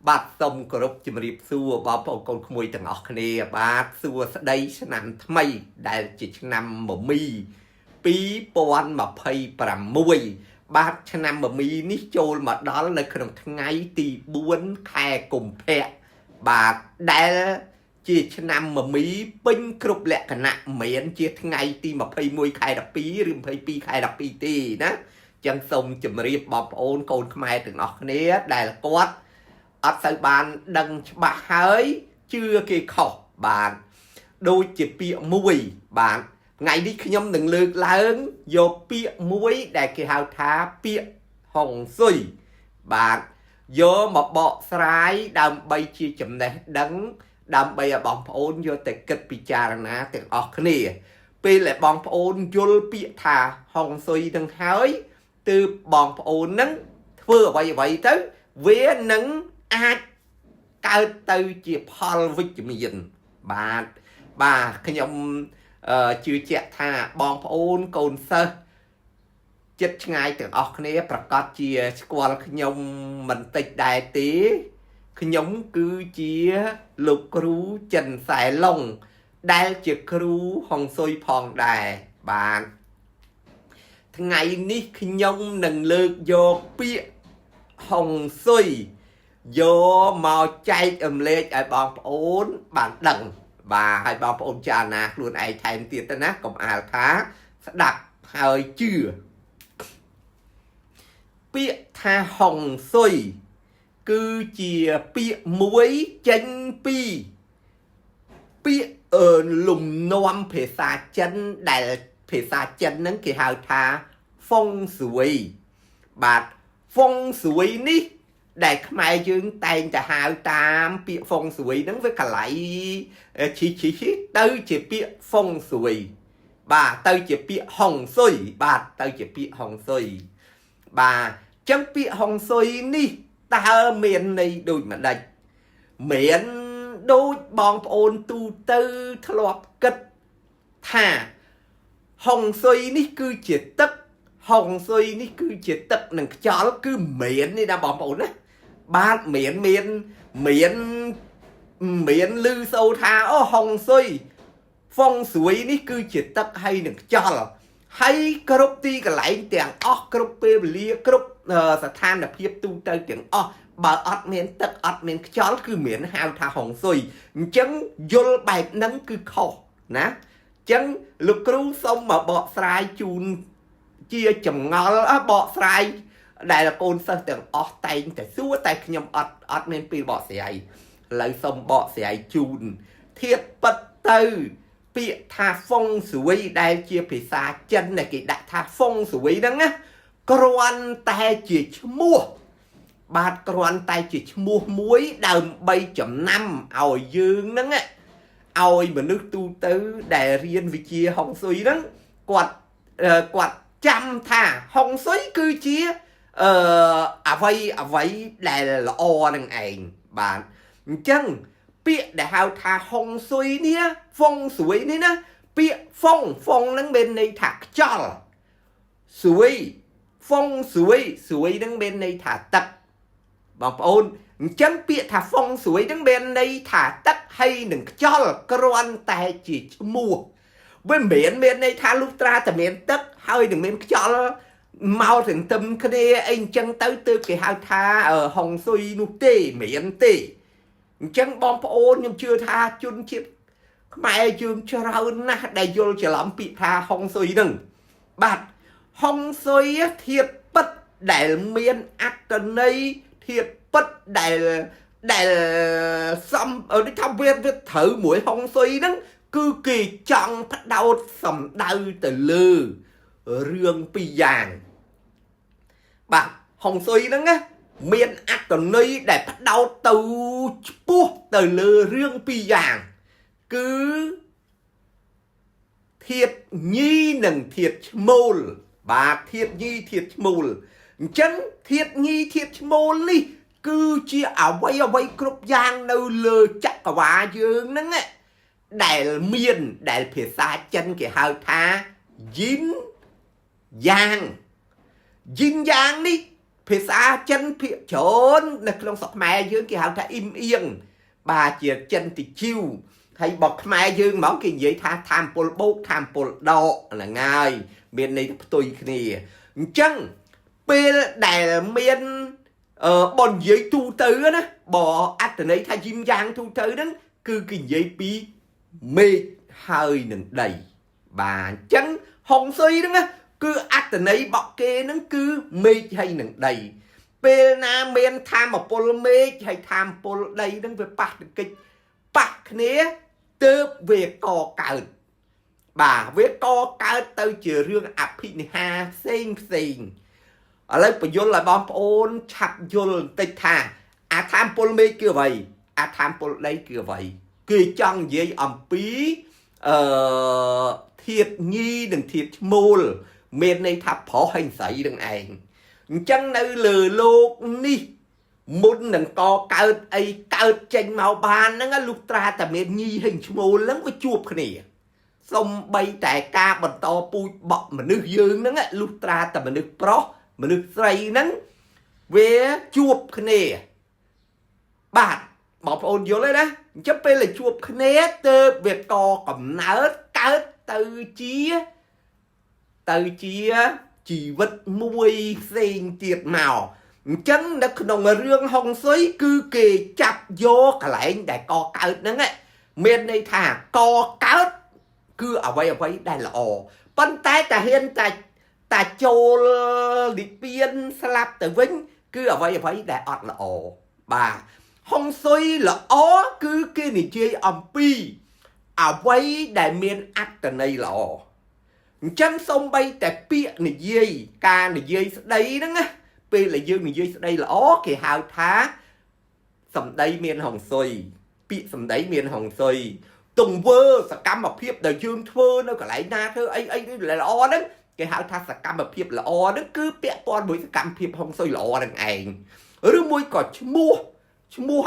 បាទសូមគោរពជំរាបសួរបងប្អូនកូនក្មួយទាំងអស់គ្នាបាទសួស្តីឆ្នាំថ្មីដែលជាឆ្នាំមមី2026បាទឆ្នាំមមីនេះចូលមកដល់នៅក្នុងថ្ងៃទី4ខែកុម្ភៈបាទដែលជាឆ្នាំមមីពេញគ្រប់លក្ខណៈមិនជាថ្ងៃទី21ខែ12ឬ22ខែ12ទេណាចឹងសូមជម្រាបបងប្អូនកូនខ្មែរទាំងអស់គ្នាដែលគាត់អត់សូវបានដឹងច្បាស់ហើយជឿគេខុសបាទដូចជាពាក្យមួយបាទថ្ងៃនេះខ្ញុំនឹងលើកឡើងយកពាក្យមួយដែលគេហៅថាពាក្យហុងស៊ុយបាទយកមកបកស្រាយដើម្បីជាចំណេះដឹងដើម្បីឲ្យបងប្អូនយកទៅគិតពិចារណាទាំងអស់គ្នាពេលដែលបងប្អូនយល់ពាក្យថាហុងស៊ុយនឹងហើយទើបបងប្អូននឹងធ្វើអ្វីទៅវានឹងអាចកើតទៅជាផលវិជ្ជមានបាទខ្ញុំជឿជាក់ថាបងប្អូនកូនសិស្សចិត្តឆ្ងាយទាំងអស់គ្នាប្រកាសជាស្គាល់ខ្ញុំមិនតិចដែរទេខ្ញុំគឺជាលោកគ្រូចិនសែឡុងដែលជាគ្រូហុងស៊ុយផងដែរបាទថ្ងៃនេះខ្ញុំនឹងលើកយកពាក្យហុងស៊ុយយកមកចែករំលែកឲ្យបងប្អូនបានដឹងបាទឲ្យបងប្អូនចារណាខ្លួនឯងថែមទៀតទៅណាកុំអាលថាស្ដាប់ហើយជឿពាក្យថាហុងស៊ុយគឺជាពាក្យមួយចេញពីពាក្យលំនាំភាសាចិនដែលភាសាចិនហ្នឹងគេហៅថាហ្វុងស៊ុយបាទហ្វុងស៊ុយនេះដែលខ្មែរយើងតែងតែហៅតាមពាក្យហ្វុងស៊ុយហ្នឹងវាកលៃឈីទៅជាពាក្យហ្វុងស៊ុយបាទទៅជាពាក្យហុងស៊ុយបាទទៅជាពាក្យហុងស៊ុយបាទចឹងពាក្យហុងស៊ុយនេះតើមានន័យដូចម្ដេចមានដូចបងប្អូនទូទៅធ្លាប់គិតថាហុងស៊ុយនេះគឺជាទឹកហុងស៊ុយនេះគឺជាទឹកនិងខ្យល់គឺមាននេះណាបងប្អូនណាបាទមានឮសូរថាអូហុងស៊ុយហ្វុងស៊ុយនេះគឺជាទឹកហើយនឹងខ្យល់ហើយគ្រប់ទីកន្លែងទាំងអស់គ្រប់ពេលវេលាគ្រប់ស្ថានភាពទូទៅទាំងអស់បើអត់មានទឹកអត់មានខ្យល់គឺមានហៅថាហុងស៊ុយអញ្ចឹងយល់បែបហ្នឹងគឺខុសណាអញ្ចឹងលោកគ្រូសូមមកបកស្រាយជូនជាចម្ងល់បកស្រាយដែលកូនសិស្សទាំងអស់តែងតែសួរតែខ្ញុំអត់មានពេលបកស្រាយឥឡូវសូមបកស្រាយជូនធៀបពិតទៅពាក្យថាហ្វុងស៊ុយដែលជាភាសាចិនដែលគេដាក់ថាហ្វុងស៊ុយហ្នឹងណាគ្រាន់តែជាឈ្មោះបាទគ្រាន់តែជាឈ្មោះមួយដើម្បីចំណាំឲ្យយើងហ្នឹងឲ្យមនុស្សទូទៅដែលរៀនវិជ្ជាហុងស៊ុយហ្នឹងគាត់ចាំថាហុងស៊ុយគឺជាអ្វីដែលល្អនឹងឯងបាទអញ្ចឹងពាក្យដែលហៅថាហុងស៊ុយនេះហ្វុងស៊ុយនេះណាពាក្យហ្វុងហ្នឹងមានន័យថាខ្យល់ស៊ុយហ្វុងស៊ុយហ្នឹងមានន័យថាទឹកបងប្អូនអញ្ចឹងពាក្យថាហ្វុងស៊ុយហ្នឹងមានន័យថាទឹកហើយនឹងខ្យល់គ្រាន់តែជាឈ្មោះវាមិនមានន័យថាលុះត្រាតែមានទឹកហើយនឹងមានខ្យល់មកទន្ទឹមគ្នាអីអញ្ចឹងទៅទើបគេហៅថាហុងស៊ុយនោះទេមានទេអញ្ចឹងបងប្អូនខ្ញុំជឿថាជនជាតិខ្មែរយើងច្រើនណាស់ដែលយល់ច្រឡំពាក្យថាហុងស៊ុយហ្នឹងបាទហុងស៊ុយធៀបពិតដែលមានអត្តន័យធៀបពិតដែលសំដូចថាវាត្រូវមួយហុងស៊ុយហ្នឹងគឺគេចង់ផ្ដោតសំដៅទៅលើរឿងពីរយ៉ាងបាទហុងស៊ុយហ្នឹងណាមានអត្តន័យដែលផ្ដោតទៅឆ្ពោះទៅលើរឿងពីរយ៉ាងគឺធាតុញីនិងធាតុឈ្មោលបាទធាតុញីធាតុឈ្មោលអញ្ចឹងធាតុញីធាតុឈ្មោលនេះគឺជាអ្វីគ្រប់យ៉ាងនៅលើចក្រវាឡយើងហ្នឹងដែលមានដែលភាសាចិនគេហៅថាយីនយ៉ាងនេះ ភាសាចិនភាគច្រើននៅក្នុងស្រុកខ្មែរយើងគេហៅថាអ៊ីមអៀងបាទជាចិនតិជីវហើយបើខ្មែរយើងហ្មងគេនិយាយថាថាមពលបោកថាមពលដកហ្នឹងហើយមានន័យផ្ទុយគ្នាអញ្ចឹងពេលដែលមានបននិយាយទូទៅណាបើអត្តន័យថាយីមយ៉ាងទូទៅហ្នឹងគឺគេនិយាយពីមេឃហើយនឹងដីបាទអញ្ចឹងហុងស៊ុយហ្នឹងណាគឺអត្តន័យបកគេហ្នឹងគឺមេឃហើយនឹងដីពេលណាមានថាមពលមេឃហើយថាមពលដីហ្នឹងវាប៉ះទង្គិចប៉ះគ្នាទើបវាកកើតបាទវាកកើតទៅជារឿងអភិនិហាផ្សេងឥឡូវបញ្យល់ឲ្យបងប្អូនឆាប់យល់បន្តិចថាអាថាមពលមេឃគឺអ្វីអាថាមពលដីគឺអ្វីគឺចង់និយាយអំពីធាតុញីនិងធាតុឈ្មោលមានន័យថាប្រុសហើយស្រីនឹងឯងអញ្ចឹងនៅលើលោកនេះមុននឹងកកើតអីកើតចេញមកបានហ្នឹងលុះត្រាតែមានញីហើយឈ្មោលហ្នឹងវាជួបគ្នាសំបីតែការបន្តពូជបក់មនុស្សយើងហ្នឹងលុះត្រាតែមនុស្សប្រុសមនុស្សស្រីហ្នឹងវាជួបគ្នាបាទបងប្អូនយល់ទេណាអញ្ចឹងពេលដែលជួបគ្នាទើបវាកកំណើតកើតទៅជាជីវិតមួយផ្សេងទៀតមកអញ្ចឹងនៅក្នុងរឿងហុងស៊ុយគឺគេចាប់យកកន្លែងដែលកកើតហ្នឹងមានន័យថាកកើតគឺអ្វីដែលល្អប៉ុន្តែតាហ៊ានតាចូលនិព្វានស្លាប់ទៅវិញគឺអ្វីដែលអត់ល្អបាទហុងស៊ុយល្អគឺគេនិយាយអំពីអ្វីដែលមានអត្ថន័យល្អអញ្ចឹងសូម្បីតែពាក្យនិយាយការនិយាយស្ដីហ្នឹងណាពេលដែលយើងនិយាយស្ដីល្អគេហៅថាសម្ដីមានហុងស៊ុយពាក្យសម្ដីមានហុងស៊ុយទង្វើសកម្មភាពដែលយើងធ្វើនៅកន្លែងណាធ្វើអីល្អហ្នឹងគេហៅថាសកម្មភាពល្អហ្នឹងគឺពាក់ព័ន្ធមួយសកម្មភាពហុងស៊ុយល្អនឹងឯងឬមួយក៏ឈ្មោះ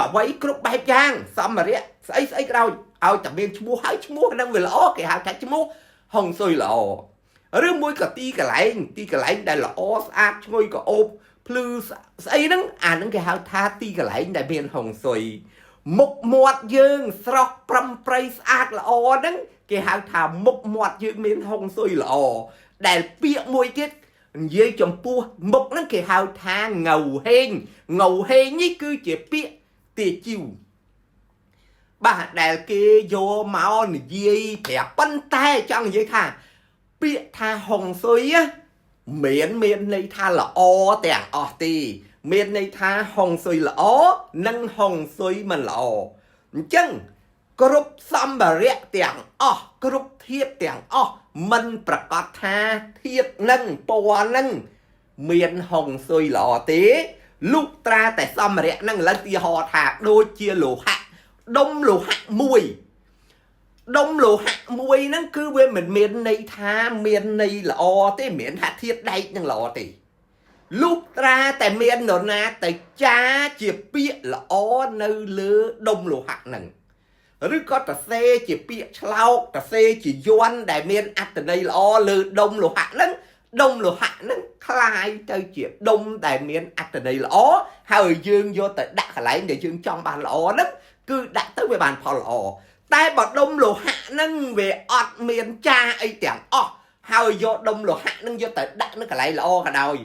អ្វីគ្រប់បែបយ៉ាងសម្ភារៈស្អីក៏ដោយឲ្យតែមានឈ្មោះហើយឈ្មោះហ្នឹងវាល្អគេហៅថាឈ្មោះហុងស៊ុយល្អឬមួយក៏ទីកន្លែងដែលល្អស្អាតឈ្ងុយក៏អូបភ្លឺស្អីហ្នឹងអាហ្នឹងគេហៅថាទីកន្លែងដែលមានហុងស៊ុយមុខមាត់យើងស្រស់ប្រំប្រៃស្អាតល្អហ្នឹងគេហៅថាមុខមាត់យើងមានហុងស៊ុយល្អដែលពាក្យមួយទៀតនិយាយចំពោះមុខហ្នឹងគេហៅថាងៅហេងនេះគឺជាពាក្យទាជីវបាទដែលគេយកមកនិយាយប្រាប់ប៉ុន្តែចង់និយាយថាពាក្យថាហុងស៊ុយមានន័យថាល្អទាំងអស់ទេមានន័យថាហុងស៊ុយល្អនិងហុងស៊ុយមិនល្អអញ្ចឹងគ្រប់សម្ភារៈទាំងអស់គ្រប់ធាតុទាំងអស់មិនប្រកាសថាធាតុនឹងពណ៌នឹងមានហុងស៊ុយល្អទេលុះត្រាតែសម្ភារៈនឹងឥឡូវទីហោថាដូចជាលោហៈដុំលោហៈមួយហ្នឹងគឺវាមិនមានន័យថាមានន័យល្អទេមិនមែនថាធាតុដែកនឹងល្អទេលុះត្រាតែមាននរណាទៅចាជាពាក្យល្អនៅលើដុំលោហៈហ្នឹងឬក៏តសេជាពាក្យឆ្លោកតសេជាយ័ន្តដែលមានអត្ថន័យល្អលើដុំលោហៈហ្នឹងคล้ายទៅជាដុំដែលមានអត្ថន័យល្អហើយយើងយកទៅដាក់កន្លែងដែលយើងចង់បានល្អហ្នឹងគឺដាក់ទៅវាបានផលល្អតែបើដុំលោហៈហ្នឹងវាអត់មានចាអីទាំងអស់ហើយយកដុំលោហៈហ្នឹងយកទៅដាក់នៅកន្លែងល្អក៏ដោយ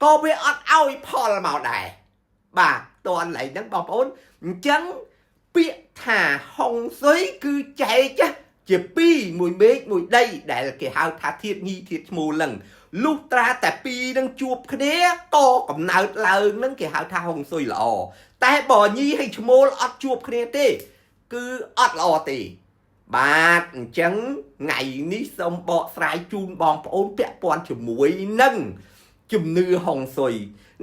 ក៏វាអត់ឲ្យផលមកដែរបាទតើកន្លែងហ្នឹងបងប្អូនអញ្ចឹងពាក្យថាហុងស៊ុយគឺចែកជាពីរមួយមេឃមួយដីដែលគេហៅថាធាតុញីធាតុឈ្មោលហ្នឹងលុះត្រាតែពីរនឹងជួបគ្នាក៏កំណើតឡើងហ្នឹងគេហៅថាហុងស៊ុយល្អតែបើញីហើយឈ្មោលអត់ជួបគ្នាទេគឺអត់ល្អទេបាទអញ្ចឹងថ្ងៃនេះសូមបកស្រាយជូនបងប្អូនពាក់ព័ន្ធជាមួយនឹងជំនឿហុងស៊ុយ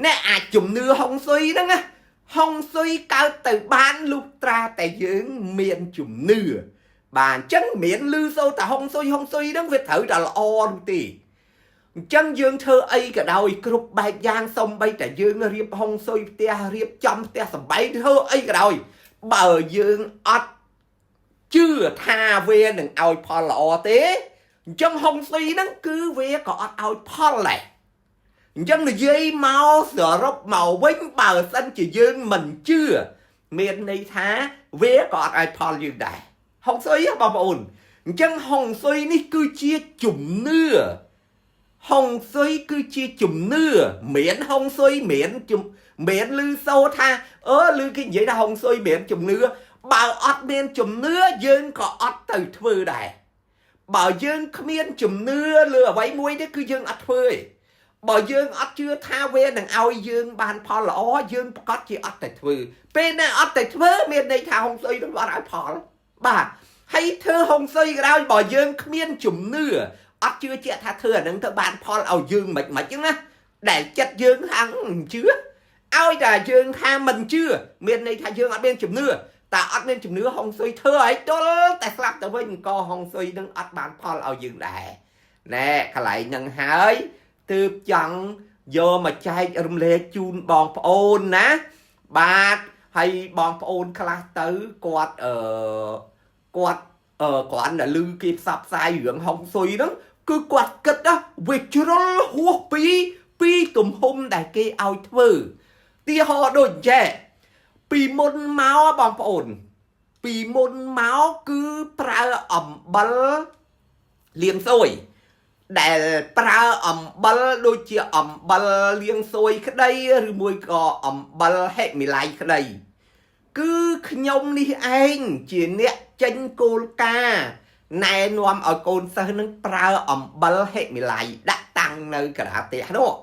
អ្នកអាចជំនឿហុងស៊ុយហ្នឹងណាហុងស៊ុយកើតទៅបានលុះត្រាតែយើងមានជំនឿបាទអញ្ចឹងមានលឺសូរតែហុងស៊ុយហ្នឹងវាត្រូវតែល្អនោះទេអញ្ចឹងយើងធ្វើអីក៏ដោយគ្រប់បែបយ៉ាងសំបីតែយើងរៀបហុងស៊ុយផ្ទះរៀបចំផ្ទះសំបែងធ្វើអីក៏ដោយបើយើងអត់ជឿថាវានឹងឲ្យផលល្អទេអញ្ចឹងហុងស៊ុយហ្នឹងគឺវាក៏អត់ឲ្យផលដែរ Dân là dây mau sửa rốc màu vinh bờ sân chỉ dương mình chưa miền này thá vế có ai phò dương đại hồng xoay á bà ổn dân hồng xoay ní cứ chia chùm nưa hồng xoay cứ chia chùm nưa miễn hồng xoay miễn chùm miễn lư sâu tha lư cái gì là hồng xoay miễn chùm nưa bà ọt miễn chùm nưa dương có ọt từ thưa đại bà dương miễn chùm nưa lừa váy muối đấy cứ dương ọt phơi bà dương ọt chưa tha về đằng ao dương bàn phò lõ dương có chỉ ọt tại thưa bên này ọt tại thưa miền này thà hồng xoay nó bảo ai phò bà hay thưa hồng xoay cái đó bà dương miễn chùm nưa ọt chưa chia tha thưa đằng thưa bàn phò ao dương mệt mệt chứ na để chất dương thằng chưa ao là dương tha mình chưa miền này thà dương ở bên chùm nưa ta ọt bên chùm nưa hồng xoay thưa ấy đó tại sao tao với mình co hồng xoay đừng ọt bàn phò ao dương đại nè cái lại nhận hỏi từ chẳng vô mà chạy rung lê chun bòn ôn ná bát hay bòn ôn khá tới quạt là lư kịp sạp sai dưỡng hồng xôi đó cứ quạt kết đó việc chứ đó hùa pi tùm hôm đại kê ao thơ tia họ đồn trẻ pi môn máu bòn ôn pi môn máu cứ pra ẩm bắn liềm xôi để pra ẩm bal đôi chia ẩm bal liêng xôi cái đây rồi mùi có ẩm bal hệ mì lại cái đây cứ nhông đi anh chỉ nè chân cô ca này nuông ở côn sơ nâng pra ẩm bal hệ mì lại đã tăng nơi cả tệ đó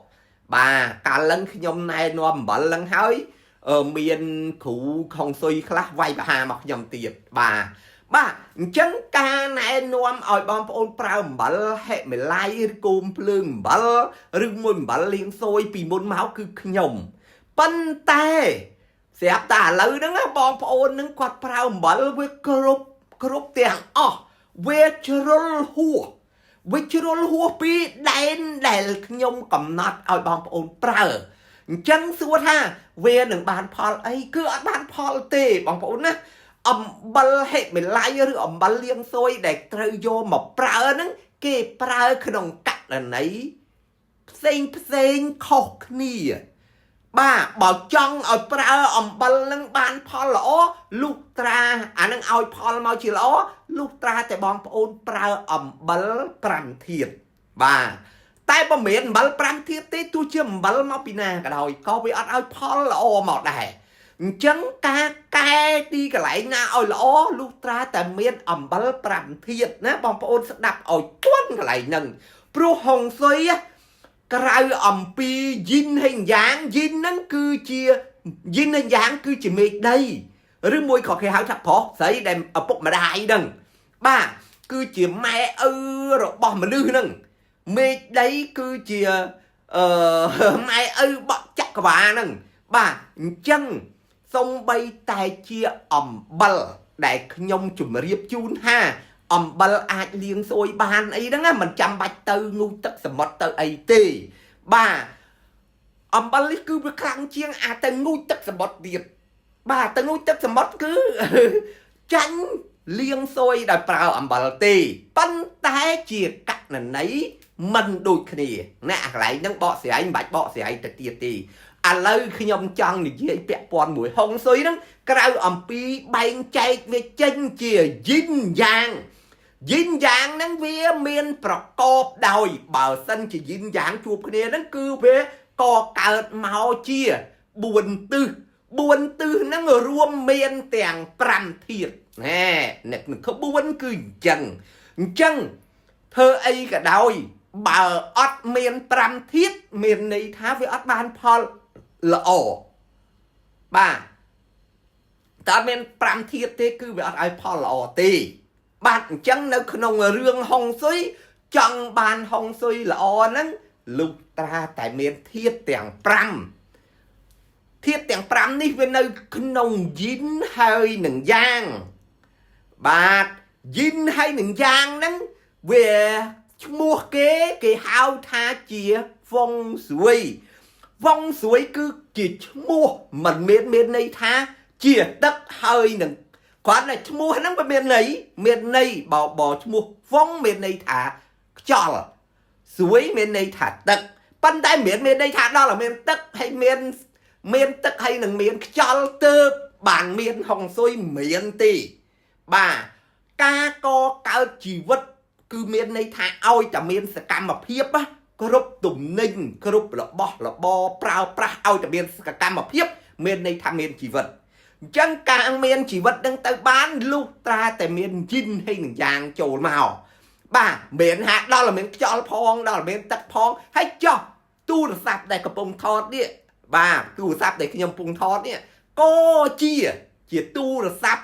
bà cả lần nhông này nuông bal lần hơi ở miền khu không xôi khá vay bà hà mặc nhầm tiệt bà chân ca này nuông ở bom ôn prao bal hệ mày lai cùm plương bal rừng môn bal liên xôi vì môn máu cứ nhom pan tay xẹp tả lư đó bom ôn nâng quạt prao bal với crop tiền với churol hua pi đen nhom cầm nát ở bom ôn prao chân xua ha về đừng bàn Paul ấy cứ ở bàn Paul tê bom ôn á bal hệ mình lại rồi bal liêng xôi để trêu vô một pra nâng cái pra cái đồng cắt là nấy xanh khóc nì bà bảo chong ở pra bal nâng ban Paul lõ lúc tra nâng ao Paul mau chỉ lõ lúc tra tại bom ôn pra bal pram thiệt bà tại bà miền bal pram thiệt thế tôi chưa bal mau pina cả đời có bị ao Paul lõ một đài chân ca đi cái lại na ôi lõ lúc tra tại miền ẩm bal pram thiệt ná bom ôn sẽ đập ôi tuôn cái lại nâng pro hồng xoay á cái ẩm pi zin hình dáng zin nâng cứ chia zin hình dáng cứ chỉ mệt đây rồi môi khó khi háo thập phó xây đem ở bốc mà đại đừng ba cứ chỉ mẹ rồi bỏ mà lư nâng mệt đấy cứ chỉ mẹ bỏ chắc cả bà nâng ba chân xong bay tay chia ẩm bal để nhông chùm riêng chun ha ẩm bal ai liêng xôi bàn ấy đó á mình chăm bạch tư ngu tất sầm mất tư ấy tê bà ẩm bal cứ bị khăn chiêng tư ngu tất sầm mất điệp bà tư ngu tất sầm mất cứ tránh liêng xôi đại prao ẩm bal tê bắn tay chia cắt là nấy mình đôi khỉ nè lại nâng bọ xẻ anh bạch bọ xẻ anh tiệt tì lời khi nhom chăng thì dễ bẹ pon mũi hồng xôi đó cái ẩm pi bay chạy về chân chìa dính dàng nắng vía miền cọp đòi bờ sân chỉ dính dàng chụp kia nắng cứ về co cợt màu chia buồn tư nắng ở ruộng miền tèng pram thiệt nè không buồn cứ chân thơ ấy cả đòi bờ ót miền pram thiết miền này thá với ót ban Paul lõ bà ta men pram thiệt thế cứ về ai Paul lõ tê bạn chân nó không rương hồng xôi chân bàn hồng xôi lõ nắng lục ta tại miền thiết tiền pram đi về nơi không dính hơi nừng giang bà dính hay nừng giang nắng về mua cái hao tha chia phong suối cứ chỉ mua mình miền này tha chia đất hơi nè quán này mua nó bên miền này bỏ mua phong miền này thả cho suối miền này thả đất ប៉ុន្តែមានន័យថាដល់ឲ្យមានទឹកហើយមានទឹកហើយនឹងមានខ្យល់ទើបបានមានហុងស៊ុយមានទេបាទការកកើតជីវិតគឺមានន័យថាឲ្យតែមានសកម្មភាពគ្រប់ទំនិញគ្រប់របស់របរប្រើប្រាស់ឲ្យតែមានសកម្មភាពមានន័យថាមានជីវិតអញ្ចឹងការមានជីវិតនឹងទៅបានលុះត្រាតែមានជីនហើយនឹងយ៉ាងចូលមកបាទមិនហាក់ដល់មានខ្យល់ផងដល់មានទឹកផងហើយចុះទូរស័ព្ទដែលកំពុងថតនេះបាទទូរស័ព្ទដែលខ្ញុំកំពុងថតនេះក៏ជាទូរស័ព្ទ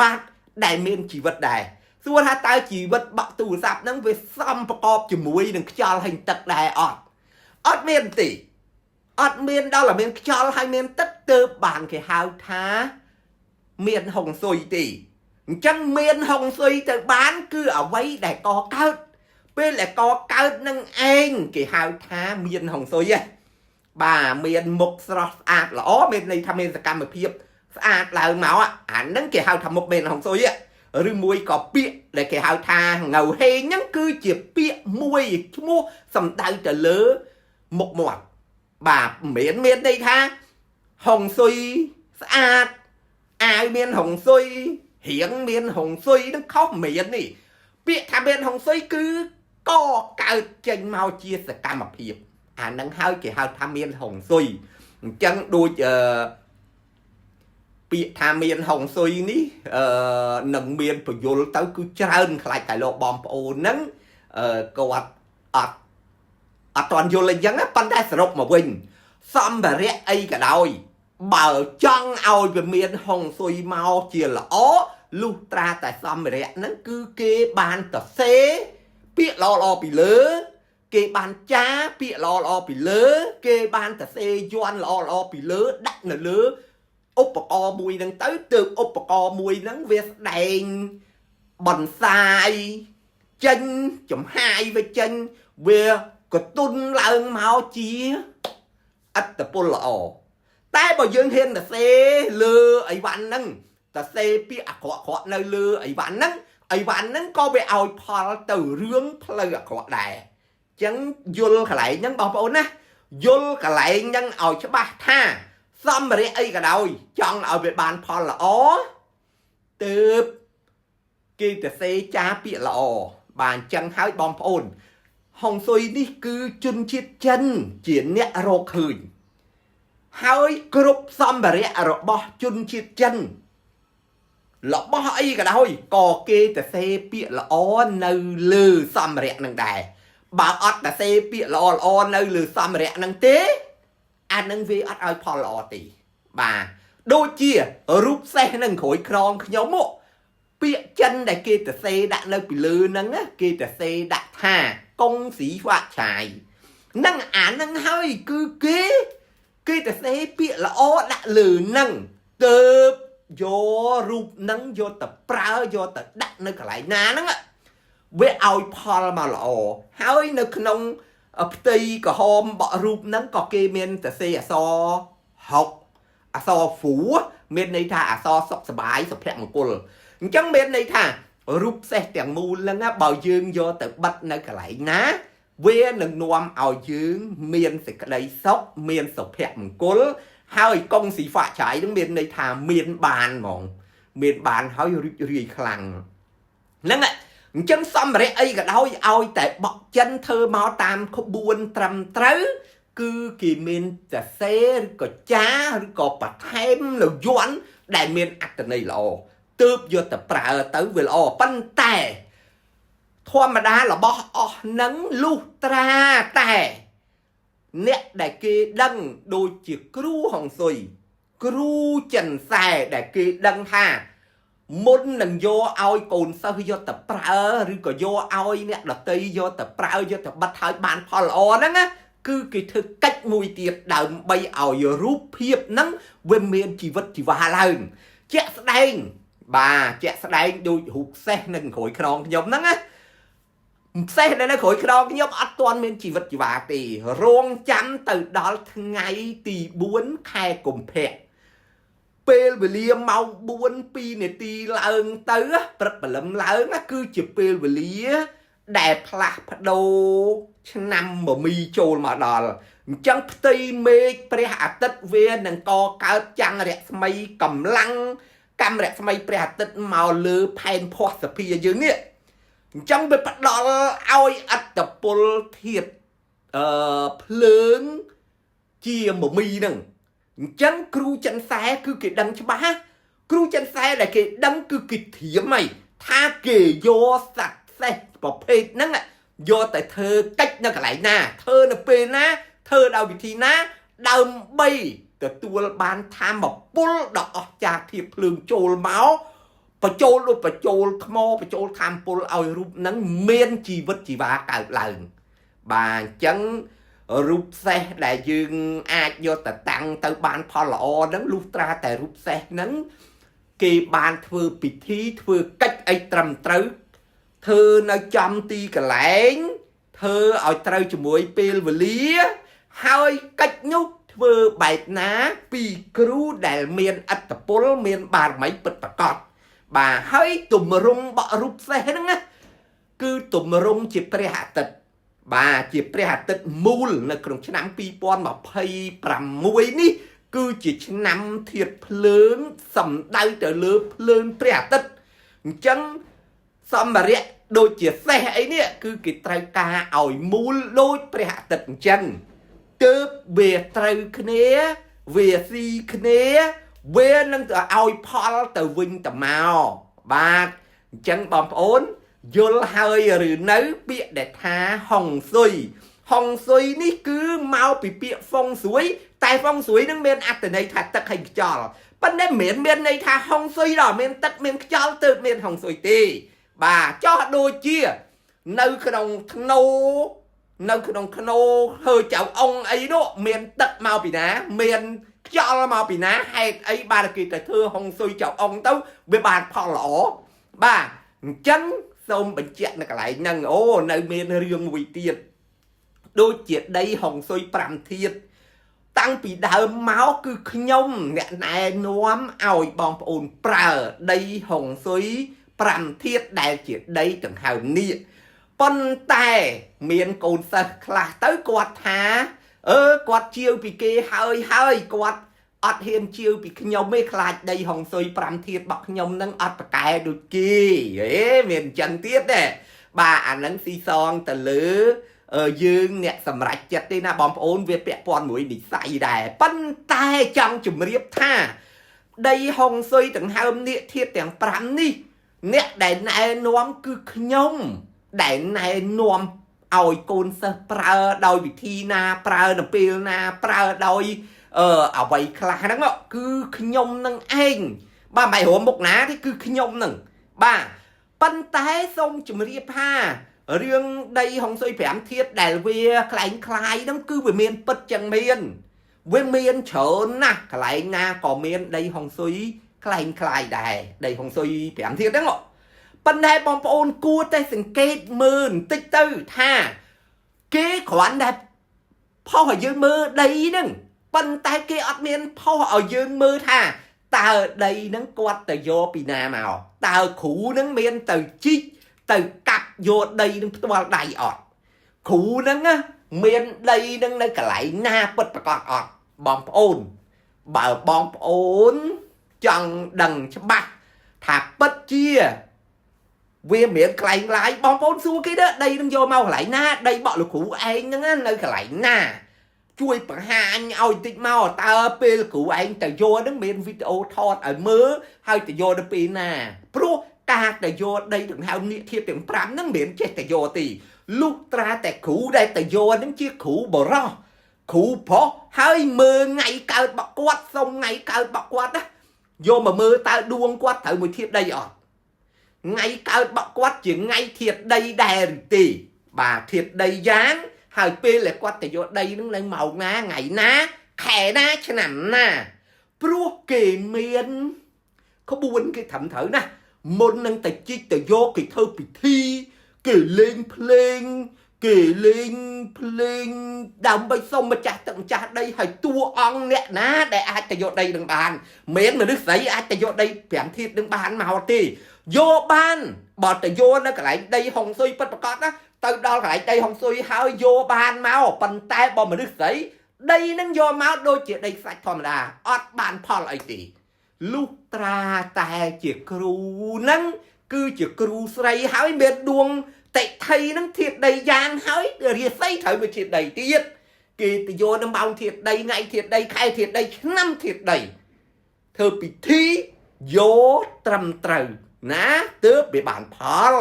បាទដែលមានជីវិតដែរសួរថាតើជីវិតបាក់ទូរស័ព្ទហ្នឹងវាសំប្រកបជាមួយនឹងខ្យល់ហើយទឹកដែរអត់មានទេអត់មានដល់តែមានខ្យល់ហើយមានទឹកទើបបានគេហៅថាមានហុងស៊ុយទេអញ្ចឹងមានហុងស៊ុយទៅបានគឺអ្វីដែលកកើតពេលដែលកកើតនឹងឯងគេហៅថាមានហុងស៊ុយបាទមានមុខស្រស់ស្អាតល្អមានន័យថាមានសកម្មភាពស្អាតឡើងមកអាហ្នឹងគេហៅថាមុខមានហុងស៊ុយឬមួយក៏ពាក្យដែលគេហៅថាងៅហេងហ្នឹងគឺជាពាក្យមួយឈ្មោះសំដៅទៅលើមុខមាត់បាទមិនមានន័យថាហុងស៊ុយស្អាតអាវមានហុងស៊ុយរៀងមានហុងស៊ុយនឹងខុសមិននេះពាក្យថាមានហុងស៊ុយគឺកកើតចេញមកជាសកម្មភាពអានឹងហើយគេហៅថាមានហុងស៊ុយអញ្ចឹងដូចពាក្យថាមានហុងស៊ុយនេះនឹងមានពយលទៅគឺច្រើនខ្លាចតែលោកបងប្អូនហ្នឹងគាត់អត់ទាន់យល់អីចឹងប៉ុន្តែសរុបមកវិញសម្ភារៈអីក៏ដោយបើចង់ឲ្យវាមានហុងស៊ុយមកជាល្អលុះត្រាតែសម្ភារៈហ្នឹងគឺគេបានទៅសេពាក្យល្អពីលើគេបានចាពាក្យល្អពីលើគេបានទៅសេយន់ល្អពីលើដាក់នៅលើឧបករណ៍មួយហ្នឹងទៅទើបឧបករណ៍មួយហ្នឹងវាស្ដែងបន្សាយចេញចំហាយវាចេញវាកតុនឡើងមកជាអត្តពលល្អតែបើយើងហ៊ានទៅសេលើអីវ៉ាន់ហ្នឹងទៅសេពាក្យអាក្រក់នៅលើអីវ៉ាន់ហ្នឹងក៏វាឲ្យផលទៅរឿងផ្លូវអាក្រក់ដែរអញ្ចឹងយល់កន្លែងហ្នឹងបងប្អូនណាយល់កន្លែងហ្នឹងឲ្យច្បាស់ថាសម្ភារៈអីក៏ដោយចង់ឲ្យវាបានផលល្អទើបគេទៅសេចាពាក្យល្អបាទអញ្ចឹងហើយបងប្អូនហុងស៊ុយនេះគឺជនជាតិចិនជាអ្នករកឃើញហើយគ្រប់សម្ភារៈរបស់ជនជាតិចិនរបស់អីក៏ដោយក៏គេទៅសេពាក្យល្អនៅលើសម្ភារៈនឹងដែរបើអត់ទៅសេពាក្យល្អនៅលើសម្ភារៈនឹងទេអានឹងវាអត់ឲ្យផលល្អទេបាទដូចជារូបសេះនឹងក្រួយក្រងខ្ញុំមកពាក្យចិនដែលគេទៅសេដាក់នៅពីលើហ្នឹងគេទៅសេដាក់ថាកុងស៊ីហ្វាក់ឆាយនឹងអានឹងហើយគឺគេទៅសេពាក្យល្អដាក់លើហ្នឹងទើបយករូបហ្នឹងយកទៅប្រើយកទៅដាក់នៅកន្លែងណាហ្នឹងវាឲ្យផលមកល្អហើយនៅក្នុងផ្ទៃក្រហមបក់រូបហ្នឹងក៏គេមានទៅសេអក្សរហុកអក្សរហ្វូមានន័យថាអក្សរសុខសบายសុភមង្គលអញ្ចឹងមានន័យថារូបសេះទាំងមូលហ្នឹងបើយើងយកទៅបិទនៅកន្លែងណាវានឹងនាំឲ្យយើងមានសេចក្តីសុខមានសុភមង្គលហើយកុងស៊ីហ្វាក់ឆាយនឹងមានន័យថាមានបានហ្មងមានបានហើយរីករាយខ្លាំងហ្នឹងអញ្ចឹងសម្ភារៈអីក៏ដោយឲ្យតែបក់ចិនធ្វើមកតាមក្បួនត្រឹមត្រូវគឺគេមានសរសេរឬក៏ចាឬក៏បន្ថែមនៅយ័ន្តដែលមានអត្ថន័យល្អទើបយកទៅប្រើទៅវាល្អប៉ុន្តែធម្មតារបស់អស់នឹងលុះត្រាតែអ្នកដែលគេដឹងដូចជាគ្រូហុងស៊ុយគ្រូចិនសែដែលគេដឹងថាមុននឹងយកឲ្យកូនសិស្សយកទៅប្រើឬក៏យកឲ្យអ្នកដតីយកទៅប្រើយកទៅបិទឲ្យបានផលល្អហ្នឹងណាគឺគេធ្វើកិច្ចមួយទៀតដើម្បីឲ្យរូបភាពហ្នឹងវាមានជីវិតជីវ៉ាឡើងជាក់ស្ដែងបាទជាក់ស្ដែងដូចរូបសេះនៅក្រួយក្រងខ្ញុំហ្នឹងណាសេះនៅក្រួយក្រងខ្ញុំអត់ទាន់មានជីវិតជីវ៉ាទេរងចាំទៅដល់ថ្ងៃទី4ខែកុម្ភៈពេលវេលាម៉ោង4 2 នាទីឡើងទៅព្រឹកព្រលឹមឡើងគឺជាពេលវេលា ដែលផ្លាស់ប្ដូរឆ្នាំមមីចូលមកដល់អញ្ចឹងផ្ទៃមេឃព្រះអាទិត្យវានឹងកកើតចាំងរស្មីកម្លាំងកាំរស្មីព្រះអាទិត្យមកលើផែនភស្តុភាយើងនេះអញ្ចឹងវាផ្ដល់ឲ្យអត្តពលធាតុភ្លើងជាមមីហ្នឹងអញ្ចឹងគ្រូចិនសែគឺគេដឹងច្បាស់គ្រូចិនសែដែលគេដឹងគឺគេធៀមហីថាគេយកសត្វសេះប្រភេទហ្នឹងយកតែធ្វើកិច្ចនៅកន្លែងណាធ្វើនៅពេលណាធ្វើដោយវិធីណាដើម្បីទទួលបានធម្មពលដ៏អស្ចារ្យភាពភ្លើងចូលមកបញ្ចូលដូចបញ្ចូលថ្មបញ្ចូលធម្មពលឲ្យរូបហ្នឹងមានជីវិតជីវ៉ាកើតឡើងបាទអញ្ចឹងរូបសេះដែលយើងអាចយកទៅតាំងទៅបានផលល្អហ្នឹងលុះត្រាតែរូបសេះហ្នឹងគេបានធ្វើពិធីធ្វើកិច្ចអីត្រឹមត្រូវធ្វើនៅចំទីកន្លែងធ្វើឲ្យត្រូវជាមួយពេលវេលាហើយកិច្ចនោះធ្វើបែបណាពីគ្រូដែលមានអត្តពលមានបារមីពិតប្រាកដបាទហើយទម្រង់បក់រូបសេះហ្នឹងណាគឺទម្រង់ជាព្រះអាទិត្យបាទជាព្រះអាទិត្យមូលនៅក្នុងឆ្នាំ2026នេះគឺជាឆ្នាំធាតុភ្លើងសំដៅទៅលើភ្លើងព្រះអាទិត្យអញ្ចឹងសម្ភារៈដូចជាសេះអីនេះគឺគេត្រូវការឲ្យមូលដូចព្រះអាទិត្យអញ្ចឹងទើបវាត្រូវគ្នាវាស៊ីគ្នាវានឹងទៅឲ្យផលទៅវិញទៅមកបាទអញ្ចឹងបងប្អូនយល់ហើយឬនៅពាក្យដែលថាហុងស៊ុយហុងស៊ុយនេះគឺមកពីពាក្យហ្វុងស៊ុយតែហ្វុងស៊ុយនឹងមានអត្ថន័យថាទឹកហើយខ្យល់ប៉ុន្តែមិនមានន័យថាហុងស៊ុយដល់មានទឹកមានខ្យល់ទើបមានហុងស៊ុយទេបាទចោះដូចជានៅក្នុងធ្នូធ្វើចៅអង្គអីនោះមានទឹកមកពីណាមានខ្យល់មកពីណាហេតុអីបានគេទៅធ្វើហុងស៊ុយចៅអង្គទៅវាបានផលល្អបាទអញ្ចឹងសូមបញ្ជាក់នៅកន្លែងហ្នឹងអូនៅមានរឿងមួយទៀតដូចជាដីហុងស៊ុយ5ធាតុតាំងពីដើមមកគឺខ្ញុំអ្នកណែនាំឲ្យបងប្អូនប្រើដីហុងស៊ុយ5ធាតុដែលជាដីដង្ហើមនេះប៉ុន្តែមានកូនសិស្សខ្លះទៅគាត់ថាគាត់ជាវពីគេហើយគាត់អត់ហ៊ានជាវពីខ្ញុំទេខ្លាចដីហុងស៊ុយ5ធាតុរបស់ខ្ញុំនឹងអត់ប្រកែដូចគេមានអញ្ចឹងទៀតទេបាទអានឹងស៊ីសងទៅលើយើងអ្នកសម្រេចចិត្តទេណាបងប្អូនវាពាក់ព័ន្ធមួយនិស័យដែរប៉ុន្តែចង់ជម្រាបថាដីហុងស៊ុយដង្ហើមនេះធាតុទាំង5នេះអ្នកដែលណែនាំគឺខ្ញុំដែលណែនាំឲ្យកូនសិស្សប្រើដោយវិធីណាប្រើនៅពេលណាប្រើដោយអ្វីខ្លះហ្នឹងគឺខ្ញុំនឹងឯងបាទមិនរួមមុខណាទេគឺខ្ញុំនឹងបាទប៉ុន្តែសូមជម្រាបថារឿងដីហុងស៊ុយ5ធាតុដែលវាខ្លែងខ្លាយហ្នឹងគឺវាមានពិតចឹងមានវាមានច្រើនណាស់កន្លែងណាក៏មានដីហុងស៊ុយខ្លែងខ្លាយដែរដីហុងស៊ុយ5ធាតុហ្នឹងប៉ុន្តែបងប្អូនគួរតែសង្កេតមើលបន្តិចទៅថាគេគ្រាន់តែផុសឲ្យយើងមើលដីហ្នឹងប៉ុន្តែគេអត់មានផុសឲ្យយើងមើលថាតើដីហ្នឹងគាត់ទៅយកពីណាមកតើគ្រូហ្នឹងមានទៅជីកទៅកាប់យកដីនឹងផ្ទាល់ដៃអត់គ្រូហ្នឹងមានដីនឹងនៅកន្លែងណាពិតប្រាកដអត់បងប្អូនបើបងប្អូនចង់ដឹងច្បាស់ថាពិតជាវាមានកន្លែងឡាយបងប្អូនសួរគេទៅដីនឹងយកមកកន្លែងណាដីបក់លោកគ្រូឯងហ្នឹងនៅកន្លែងណាជួយបង្ហាញឲ្យតិចមកតើពេលគ្រូឯងទៅយកហ្នឹងមានវីដេអូថតឲ្យមើលហើយទៅយកទៅពេលណាព្រោះការទៅយកដីដង្ហើមនេះធាតុទាំង5ហ្នឹងមិនចេះតែយកទេលុះត្រាតែគ្រូដែលទៅយកហ្នឹងជាគ្រូបរោះគ្រូប្រុសហើយមើលថ្ងៃកើតរបស់គាត់សុំថ្ងៃកើតរបស់គាត់ណាយកមកមើលតើដួងគាត់ត្រូវមួយធាតុដីអត់ថ្ងៃកើតរបស់គាត់ជាថ្ងៃធាតុដីដែរឬទេបាទធាតុដីយ៉ាងហើយពេលដែលគាត់ទៅយកដីហ្នឹងនៅម៉ោងណាថ្ងៃណាខែណាឆ្នាំណាព្រោះគេមានក្បួនគេត្រឹមត្រូវណាមុននឹងទៅជីកទៅយកគេធ្វើពិធីគេលេងភ្លេង គេលេងភ្លេងដើម្បីសុំម្ចាស់ទឹកម្ចាស់ដីឲ្យតួអង្គអ្នកណាដែលអាចទៅយកដីនឹងបានមិនមនុស្សស្រីអាចទៅយកដី5ធាតុនឹងបានមកទេយកបានបើទៅយកនៅកន្លែងដីហុងស៊ុយពិតប្រាកដណាទៅដល់កន្លែងដីហុងស៊ុយហើយយកបានមកប៉ុន្តែបើមនុស្សស្រីដីនឹងយកមកដូចជាដីខ្សាច់ធម្មតាអត់បានផលអីទេលុះត្រាតែជាគ្រូនឹងគឺជាគ្រូស្រីហើយមានដួងតិថីនឹងធាតដីយ៉ាងហើយរាសីត្រូវវាធាតដីទៀតគេទៅយកនៅម៉ោងធាតដីថ្ងៃធាតដីខែធាតដីឆ្នាំធាតដីធ្វើពិធីយកត្រឹមត្រូវណាទើបវាបានផល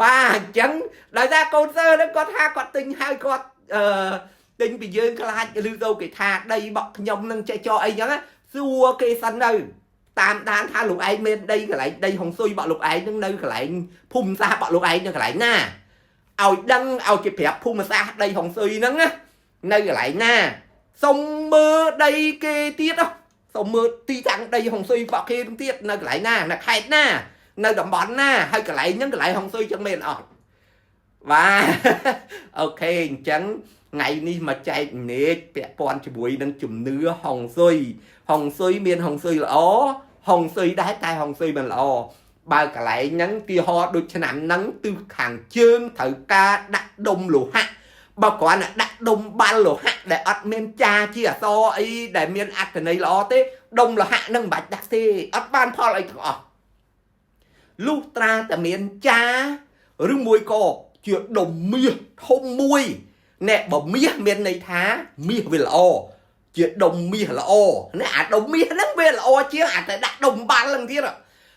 បាទអញ្ចឹងដោយសារកូនសើនឹងគាត់ថាគាត់ទិញហើយគាត់ទិញពីយើងខ្លាចឬទៅគេថាដីបក់ខ្ញុំនឹងចេះចោអីចឹងសួរគេសិនទៅតាមដានថាលោកឯងមានដីកន្លែងដីហុងស៊ុយបក់លោកឯងនឹងនៅកន្លែងភូមិសាស្ត្របក់លោកឯងនៅកន្លែងណាឲ្យដឹងឲ្យគេប្រាប់ភូមិសាស្ត្រដីហុងស៊ុយហ្នឹងនៅកន្លែងណាសុំមើលដីគេទៀតសុំមើលទីតាំងដីហុងស៊ុយបក់គេទៀតនៅកន្លែងណានៅខេត្តណានៅតំបន់ណាហើយកន្លែងហ្នឹងកន្លែងហុងស៊ុយចឹងមែនអត់បាទអូខេអញ្ចឹងថ្ងៃនេះមកចែកនេកពាក់ព័ន្ធជាមួយនឹងជំនឿហុងស៊ុយមានហុងស៊ុយល្អហុងស៊ុយដែរតែហុងស៊ុយមិនល្អបើកន្លែងហ្នឹងទីហោដូចឆ្នាំហ្នឹងទិសខាងជើងត្រូវការដាក់ដុំលោហៈបើគ្រាន់តែដាក់ដុំបាល់លោហៈដែលអត់មានចាជាអសអីដែលមានអត្ថន័យល្អទេដុំលោហៈហ្នឹងមិនបាច់ដាក់ទេអត់បានផលអីទាំងអស់លុះត្រាតែមានចាឬមួយក៏ជាដុំមាសធំមួយអ្នកបើមាសមានន័យថាមាសវាល្អជាដុំមាសល្អណាអាដុំមាសហ្នឹងវាល្អជាងអាតែដាក់ដុំបាល់ហ្នឹងទៀត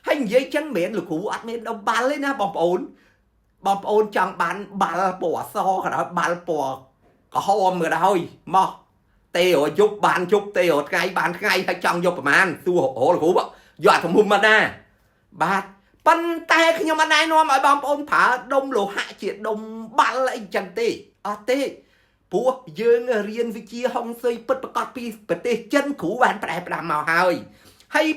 ហើយនិយាយចឹងមិនមែនលោកគ្រូអត់មានដុំបាល់ទេណាបងប្អូនចង់បានបាល់ពណ៌អសក៏ដោយបាល់ពណ៌ក្រហមក៏ដោយមកទេរយប់បានយប់ទេរថ្ងៃបានថ្ងៃហើយចង់យកប្រមាណសួរលោកគ្រូយកអាទំហំមកណាបាទប៉ុន្តែខ្ញុំអត់ណែនាំឲ្យបងប្អូនប្រើដុំលោហៈជាដុំបាល់អីចឹងទេអត់ទេព្រោះយើងរៀនវិជ្ជាហុងស៊ុយពិតប្រាកដពីប្រទេសចិនគ្រូបានប្រែផ្ដាំមកហើយ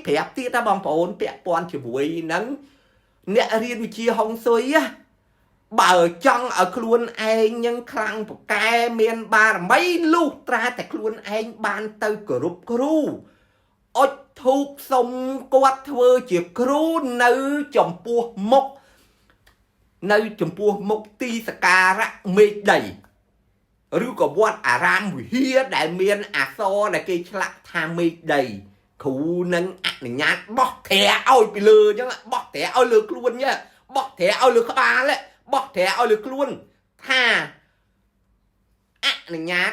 ប្រាប់ទៀតថាបងប្អូនពាក់ព័ន្ធជាមួយនឹងអ្នករៀនវិជ្ជាហុងស៊ុយបើចង់ឲ្យខ្លួនឯងនឹងខ្លាំងពូកែមានបារមីលុះត្រាតែខ្លួនឯងបានទៅគោរពគ្រូអុជធូបសុំគាត់ធ្វើជាគ្រូនៅចំពោះមុខទីសក្ការៈមេឃដីឬក៏វត្តអារាមវិហារដែលមានអក្សរដែលគេឆ្លាក់ថាមេឃដីគ្រូនឹងអនុញ្ញាតបោះត្រាឲ្យពីលើអញ្ចឹងបោះត្រាឲ្យលើខ្លួនញ៉ាបោះត្រាឲ្យលើក្បាលបោះត្រាឲ្យលើខ្លួនថាអនុញ្ញាត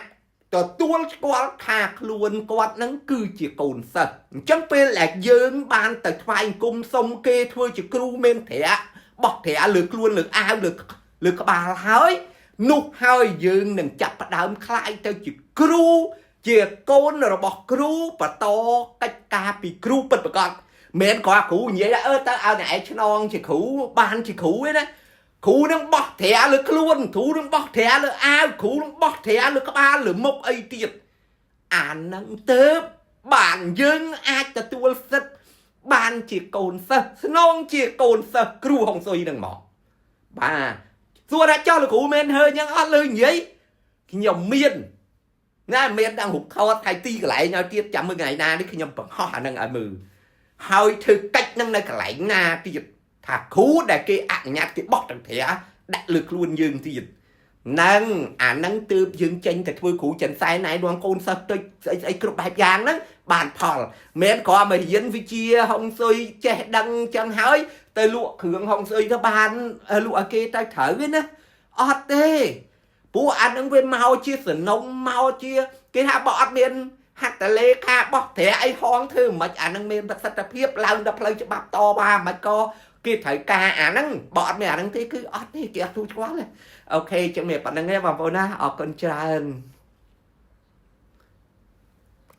ទទួលស្គាល់ថាខ្លួនគាត់នឹងគឺជាកូនសិស្សអញ្ចឹងពេលដែលយើងបានទៅថ្វាយអង្គមសុំគេធ្វើជាគ្រូមានត្រាបោះត្រាលើខ្លួនលើអាវលើក្បាលហើយនោះហើយយើងនឹងចាប់ផ្ដើមខ្លាយទៅជាគ្រូជាកូនរបស់គ្រូបន្តកិច្ចការពីគ្រូពិតប្រាកដមិនគ្រាន់គ្រូនិយាយទៅឲ្យអ្នកឯងឆ្នងជាគ្រូបានជាគ្រូឯណាគ្រូនឹងបោះត្រាលើខ្លួនគ្រូនឹងបោះត្រាលើអាវគ្រូនឹងបោះត្រាលើក្បាលលើមុខអីទៀតអានឹងទៅបានយើងអាចទទួលសិទ្ធិបានជាកូនសិស្សស្នងជាកូនសិស្សគ្រូហុងស៊ុយនឹងមកបាទសួរថាចោះលោកគ្រូមែនហើយយ៉ាងអត់លើនិយាយខ្ញុំមានណាមានដល់រូបថតថៃទីកន្លែងឲ្យទៀតចាំមើលថ្ងៃណានេះខ្ញុំបង្ហោះអានឹងឲ្យមើលហើយធ្វើកិច្ចនឹងនៅកន្លែងណាទៀតថាគ្រូដែលគេអនុញ្ញាតគេបោះតន្ត្រាដាក់លើខ្លួនយើងទៀតនឹងអានឹងទើបយើងចេញទៅធ្វើគ្រូចិនសែនណែនាំកូនសិស្សទៅស្អីគ្រប់បែបយ៉ាងហ្នឹងបានផលមិនគ្រាន់មករៀនវិជ្ជាហុងស៊ុយចេះដឹងចឹងហើយទៅលក់គ្រឿងហុងស៊ុយទៅបានលក់ឲ្យគេទៅត្រូវទេណាអត់ទេព្រោះអានឹងវាមកជាសនំមកជាគេថាបើអត់មានហត្ថលេខាបោះត្រាអីហងធ្វើមិនអានឹងមានប្រសិទ្ធភាពឡើងដល់ផ្លូវច្បាប់តបមិនក៏គេត្រូវការអាហ្នឹងបើអត់មានអាហ្នឹងទេគឺអត់ទេគេអត់ទូឆ្ងល់ទេអូខេចឹងមានប៉ុណ្្នឹងទេបងប្អូនណាអរគុណច្រើន